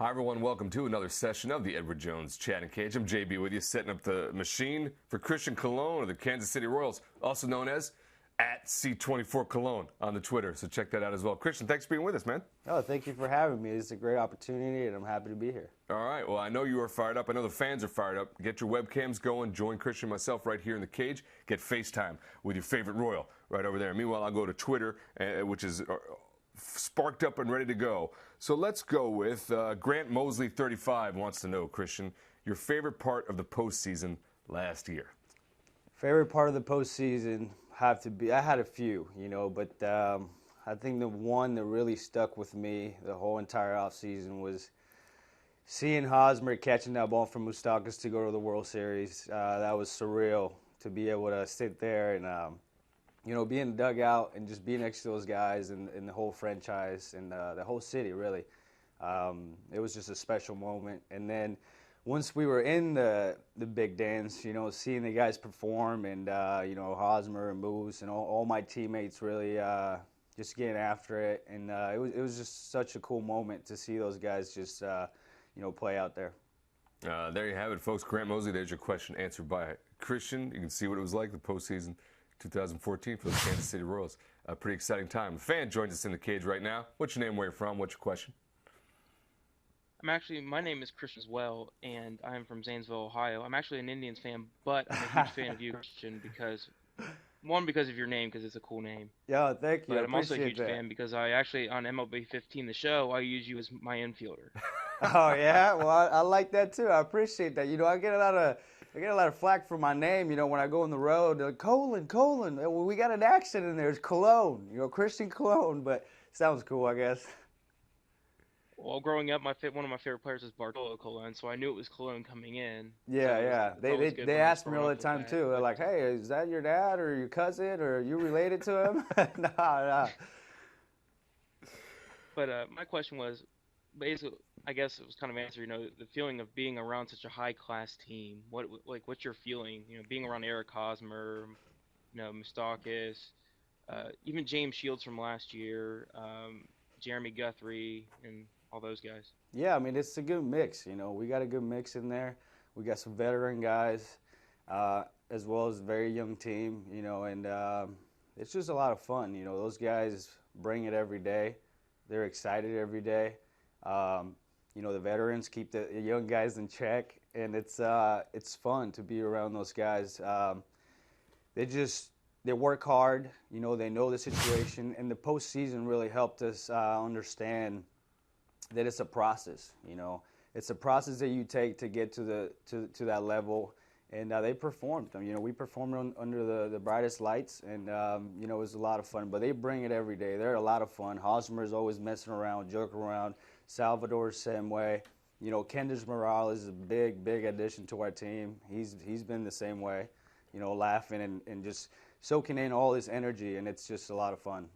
Hi, everyone. Welcome to another session of the Edward Jones Chatting Cage. I'm JB with you, setting up the machine for Christian Colon of the Kansas City Royals, also known as @C24Cologne on the Twitter. So check that out as well. Christian, thanks for being with us, man. Oh, thank you for having me. It's a great opportunity, and I'm happy to be here. All right. Well, I know you are fired up. I know the fans are fired up. Get your webcams going. Join Christian and myself right here in the cage. Get FaceTime with your favorite Royal right over there. Meanwhile, I'll go to Twitter, which is sparked up and ready to go. So let's go with Grant Mosley, 35, wants to know, Christian, your favorite part of the postseason last year. Favorite part of the postseason have to be, I had a few, but I think the one that really stuck with me the whole entire offseason was seeing Hosmer catching that ball from Moustakas to go to the World Series. That was surreal to be able to sit there and be in the dugout and just be next to those guys and the whole franchise and the whole city, really. It was just a special moment. And then once we were in the big dance, seeing the guys perform and, Hosmer and Moose and all my teammates really just getting after it. And it was just such a cool moment to see those guys just, play out there. There you have it, folks. Grant Mosley, there's your question answered by Christian. You can see what it was like the postseason 2014 for the Kansas City Royals. A pretty exciting time. The fan joins us in the cage right now. What's your name, where you're from? What's your question? My name is Christian as well, and I'm from Zanesville, Ohio. I'm actually an Indians fan, but I'm a huge fan of you, Christian, because of your name, because it's a cool name. Yeah, thank you. But I'm also a huge fan because I actually, on MLB 15, the show, I use you as my infielder. Oh, yeah? Well, I like that, too. I appreciate that. I get a lot of flack for my name, when I go on the road. They're like, Colon. Well, we got an accent in there. It's Cologne, Christian Cologne, but sounds cool, I guess. Well, growing up, one of my favorite players was Bartolo Colon, so I knew it was Cologne coming in. Yeah. They ask me all the time, too. They're like, hey, is that your dad or your cousin or are you related to him? Nah. But my question was, basically, I guess it was kind of answered, the feeling of being around such a high-class team. What's your feeling, being around Eric Hosmer, Moustakas, even James Shields from last year, Jeremy Guthrie, and all those guys? Yeah, it's a good mix, We got a good mix in there. We got some veteran guys, as well as a very young team, and it's just a lot of fun. Those guys bring it every day. They're excited every day. The veterans keep the young guys in check, and it's fun to be around those guys. They work hard. They know the situation, and the postseason really helped us understand that it's a process. It's a process that you take to get to that level, and they performed. We performed under the brightest lights, and it was a lot of fun. But they bring it every day. They're a lot of fun. Hosmer's always messing around, joking around. Salvador's same way. Kendrick Morales is a big addition to our team. He's been the same way. Laughing and just soaking in all this energy, and it's just a lot of fun.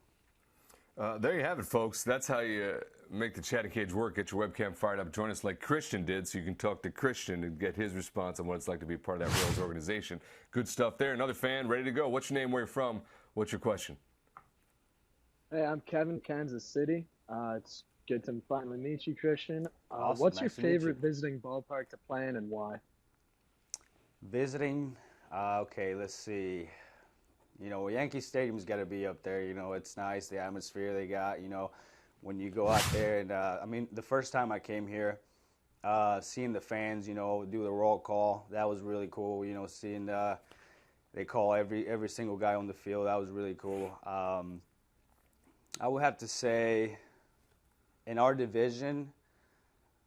There you have it, folks. That's how you make the chatting cage work. Get your webcam fired up. Join us like Christian did so you can talk to Christian and get his response on what it's like to be a part of that Royals organization. Good stuff there. Another fan ready to go. What's your name, where you're from? What's your question? Hey, I'm Kevin, Kansas City. It's good to finally meet you, Christian. Awesome. What's Nice your to meet favorite visiting ballpark to play in and why? Visiting? Okay, let's see. Yankee Stadium's got to be up there. It's nice, the atmosphere they got. When you go out there, and the first time I came here, seeing the fans, do the roll call, that was really cool. Seeing they call every single guy on the field, that was really cool. I would have to say, in our division,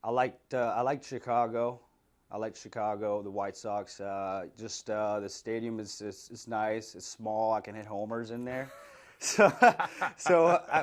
I liked Chicago. I like Chicago, the White Sox. The stadium is nice. It's small. I can hit homers in there. So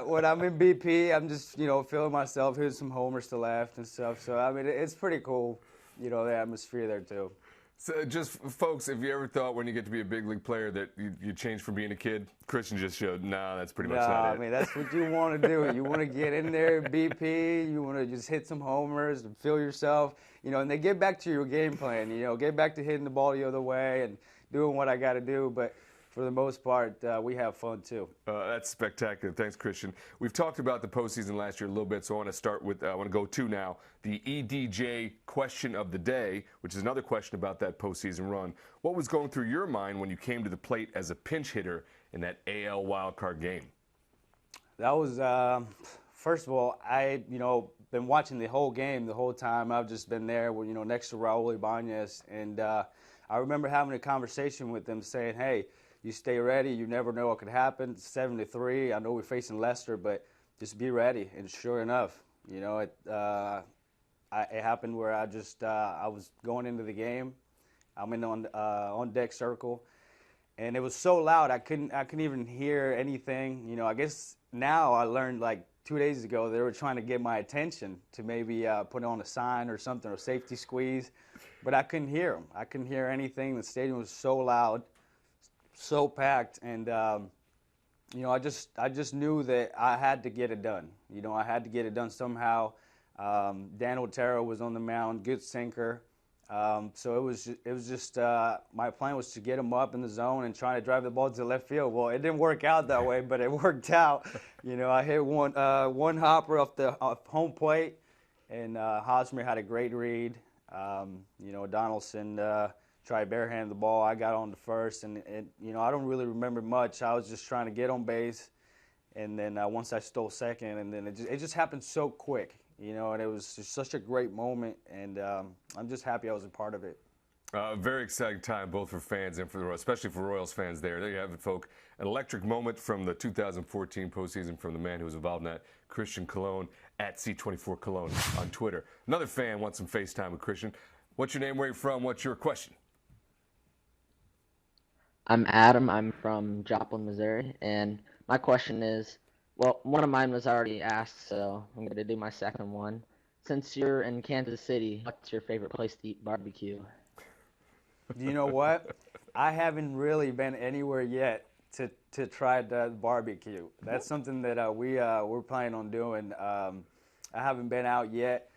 when I'm in BP, I'm just feeling myself, hitting some homers to left and stuff. So it's pretty cool. The atmosphere there too. So just, folks, if you ever thought when you get to be a big league player that you change from being a kid, Christian just showed, that's pretty much not it. That's what you want to do. You want to get in there, BP, you want to just hit some homers and feel yourself, and then get back to your game plan, get back to hitting the ball the other way and doing what I got to do. But for the most part, we have fun too. That's spectacular. Thanks, Christian. We've talked about the postseason last year a little bit, so I want to start with, I want to go to now the EDJ question of the day, which is another question about that postseason run. What was going through your mind when you came to the plate as a pinch hitter in that AL wildcard game? That was, first of all, been watching the whole game the whole time. I've just been there, next to Raul Ibanez, and I remember having a conversation with them saying, hey, you stay ready. You never know what could happen. 7-3. I know we're facing Leicester, but just be ready. And sure enough, it happened where I was going into the game. I'm in on deck circle, and it was so loud I couldn't even hear anything. I guess now I learned like 2 days ago they were trying to get my attention to maybe put on a sign or something, or safety squeeze, but I couldn't hear them. I couldn't hear anything. The stadium was so loud, so packed, and I just knew that I had to get it done. I had to get it done somehow. Dan Otero was on the mound, good sinker. So it was just my plan was to get him up in the zone and try to drive the ball to left field. Well, it didn't work out that way, but it worked out. I hit one hopper off home plate, and Hosmer had a great read. Donaldson tried barehand the ball. I got on to first, and I don't really remember much. I was just trying to get on base, and then once I stole second, and then it just happened so quick. And it was just such a great moment, and I'm just happy I was a part of it. Very exciting time, both for fans and for the Royals, especially for Royals fans there. There you have it, folks. An electric moment from the 2014 postseason from the man who was involved in that, Christian Colon, at C24 Cologne on Twitter. Another fan wants some FaceTime with Christian. What's your name, where are you from, what's your question? I'm Adam. I'm from Joplin, Missouri, and my question is, well, one of mine was already asked, so I'm going to do my second one. Since you're in Kansas City, what's your favorite place to eat barbecue? You know what? I haven't really been anywhere yet to try the barbecue. That's something that we're planning on doing. I haven't been out yet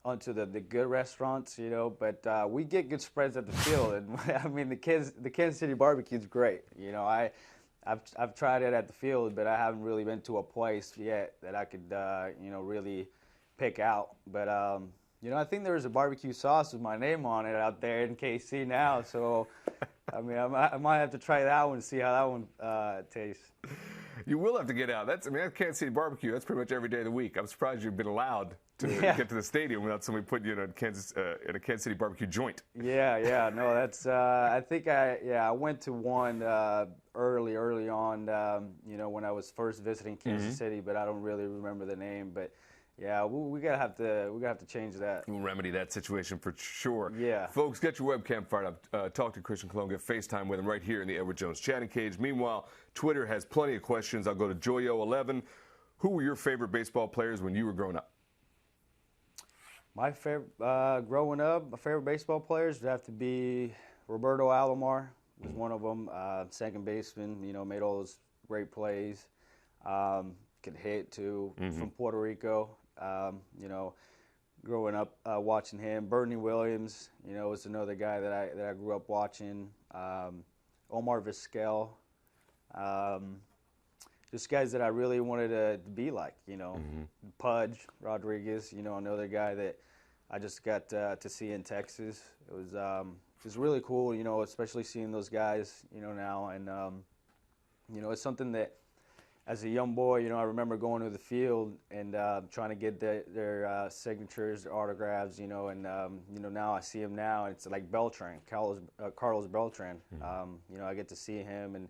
onto the good restaurants, but we get good spreads at the field. And I mean, the Kansas City barbecue is great. I've tried it at the field, but I haven't really been to a place yet that I could, really pick out. But, I think there's a barbecue sauce with my name on it out there in KC now. So, I mean, I might have to try that one and see how that one tastes. You will have to get out. That's Kansas City barbecue. That's pretty much every day of the week. I'm surprised you've been allowed to get to the stadium without somebody putting you in a Kansas City barbecue joint. Yeah. No, that's. I think I went to one early on. When I was first visiting Kansas City, but I don't really remember the name. But yeah, we gotta have to change that. We'll remedy that situation for sure. Yeah, folks, get your webcam fired up. Talk to Christian Colon. Get FaceTime with him right here in the Edward Jones chatting cage. Meanwhile, Twitter has plenty of questions. I'll go to Joyo11. Who were your favorite baseball players when you were growing up? My favorite growing up, my favorite baseball players would have to be Roberto Alomar. Was one of them. Second baseman. Made all those great plays. Could hit too. From Puerto Rico. Growing up watching him. Bernie Williams. Was another guy that I grew up watching. Omar Vizquel. Just guys that I really wanted to be like. Pudge Rodriguez. Another guy that I just got to see in Texas. It was just really cool, especially seeing those guys, now. And, it's something that as a young boy, I remember going to the field and trying to get their signatures, their autographs, and, now I see him now. And it's like Beltran, Carlos Beltran. I get to see him and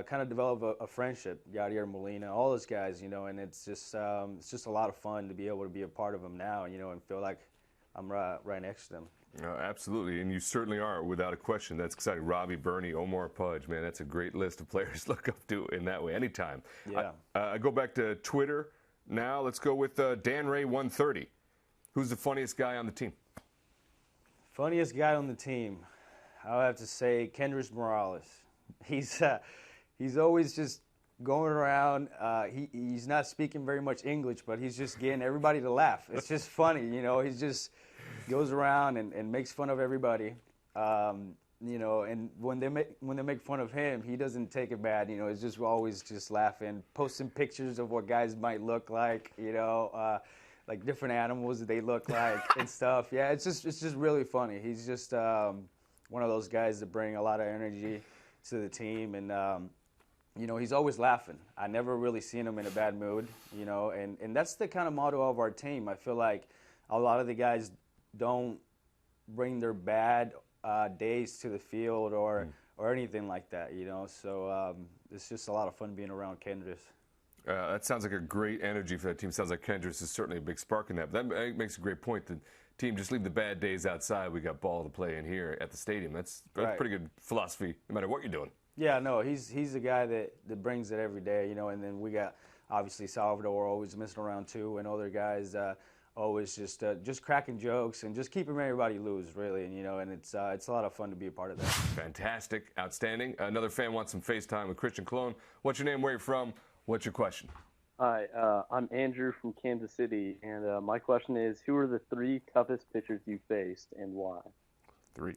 kind of develop a friendship. Yadier Molina, all those guys, and it's just a lot of fun to be able to be a part of them now, and feel like I'm right next to them. Absolutely, and you certainly are, without a question. That's exciting. Robbie, Bernie, Omar, Pudge, man, that's a great list of players to look up to in that way, anytime. Yeah. I go back to Twitter now. Let's go with Dan Ray 130. Who's the funniest guy on the team? Funniest guy on the team, I would have to say Kendrys Morales. He's always just going around. He's not speaking very much English, but he's just getting everybody to laugh. It's just funny, He's just goes around and makes fun of everybody. you know, and when they make fun of him, he doesn't take it bad. You know, he's just always just laughing, posting pictures of what guys might look like. You know, like different animals that they look like and stuff. Yeah, it's just really funny. He's just one of those guys that bring a lot of energy to the team, and you know, he's always laughing. I never really seen him in a bad mood. You know, and that's the kind of motto of our team. I feel like a lot of the guys don't bring their bad days to the field or anything like that, you know. So it's just a lot of fun being around Kendris. That sounds like a great energy for that team. Sounds like Kendris is certainly a big spark in that. But that makes a great point. The team just leave the bad days outside. We got ball to play in here at the stadium. That's Right. pretty good philosophy, no matter what you're doing. Yeah, no, he's the guy that brings it every day, you know. And then we got obviously Salvador always messing around too, and other guys always just cracking jokes and just keeping everybody loose, really. And you know, and it's a lot of fun to be a part of that. Fantastic, outstanding. Another fan wants some FaceTime with Christian Colon. What's your name? Where you from? What's your question? Hi, I'm Andrew from Kansas City, and my question is, who are the 3 toughest pitchers you faced and why? 3.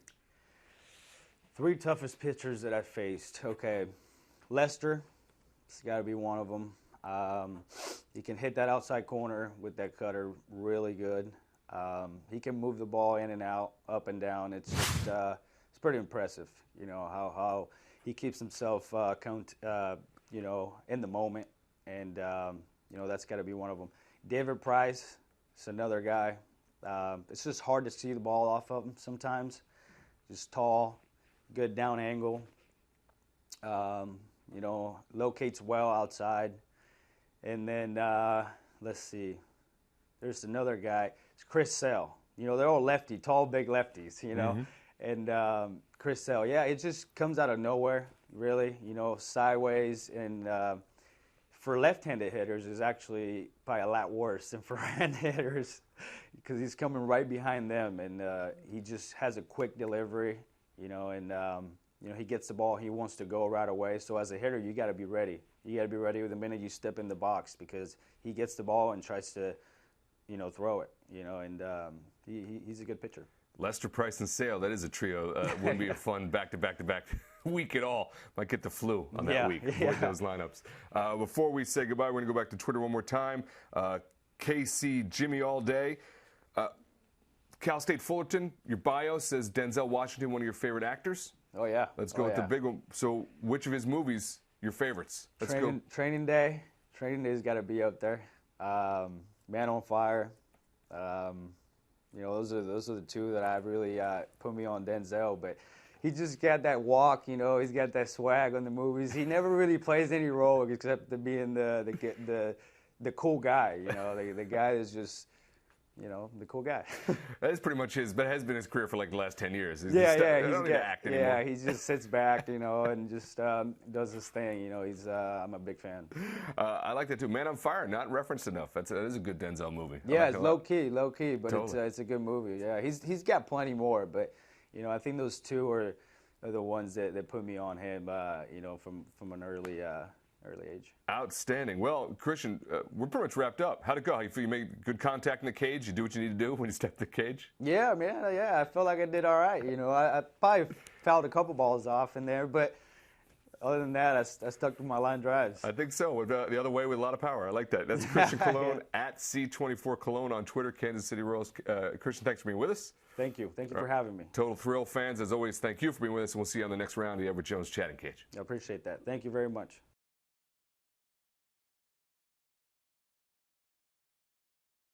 3 toughest pitchers that I faced. Okay, Lester, it's got to be one of them. He can hit that outside corner with that cutter really good. He can move the ball in and out, up and down. It's just it's pretty impressive, you know, how he keeps himself you know, in the moment, and you know, that's got to be one of them. David Price is another guy. It's just hard to see the ball off of him sometimes. Just tall, good down angle. You know, locates well outside. And then, let's see, there's another guy. It's Chris Sale. You know, they're all lefty, tall, big lefties, you know. And Chris Sale, yeah, it just comes out of nowhere, really, you know, sideways. And for left-handed hitters, is actually probably a lot worse than for right-handed hitters because he's coming right behind them. And he just has a quick delivery, you know, and, you know, he gets the ball, he wants to go right away. So as a hitter, you got to be ready. You got to be ready the minute you step in the box because he gets the ball and tries to, you know, throw it, you know, and he's a good pitcher. Lester, Price, and Sale. That is a trio. Wouldn't be a fun back-to-back week at all. Might get the flu on that week. Avoid those lineups. Before we say goodbye, we're going to go back to Twitter one more time. KC Jimmy all day. Cal State Fullerton, your bio says Denzel Washington, one of your favorite actors. Oh, yeah. Let's go with the big one. So which of his movies your favorites? Let's go. Training Day. Training Day's got to be up there. Man on Fire. You know, those are the 2 that I really put me on Denzel. But he just got that walk. You know, he's got that swag on the movies. He never really plays any role except to being the cool guy. You know, the guy that's just, you know, the cool guy. That is pretty much that has been his career for like the last 10 years. He's He's act anymore. Yeah, he just sits back, you know, and just does his thing. You know, I'm a big fan. I like that too. Man on Fire, not referenced enough. That is a good Denzel movie. Yeah, it's low key, but Totally. it's a good movie. Yeah, he's got plenty more, but you know, I think those 2 are the ones that put me on him. You know, from an early age. Outstanding. Well, Christian, we're pretty much wrapped up. How'd it go? You feel you made good contact in the cage? You do what you need to do when you step in the cage? Yeah, man. Yeah, I felt like I did all right. You know, I probably fouled a couple balls off in there, but other than that, I stuck to my line drives. I think so. The other way with a lot of power. I like that. That's Christian Colon at C24 Cologne on Twitter, Kansas City Royals. Christian, thanks for being with us. Thank you. Thank you for having me. Total Thrill fans, as always, thank you for being with us, and we'll see you on the next round of the Edward Jones Chatting Cage. I appreciate that. Thank you very much.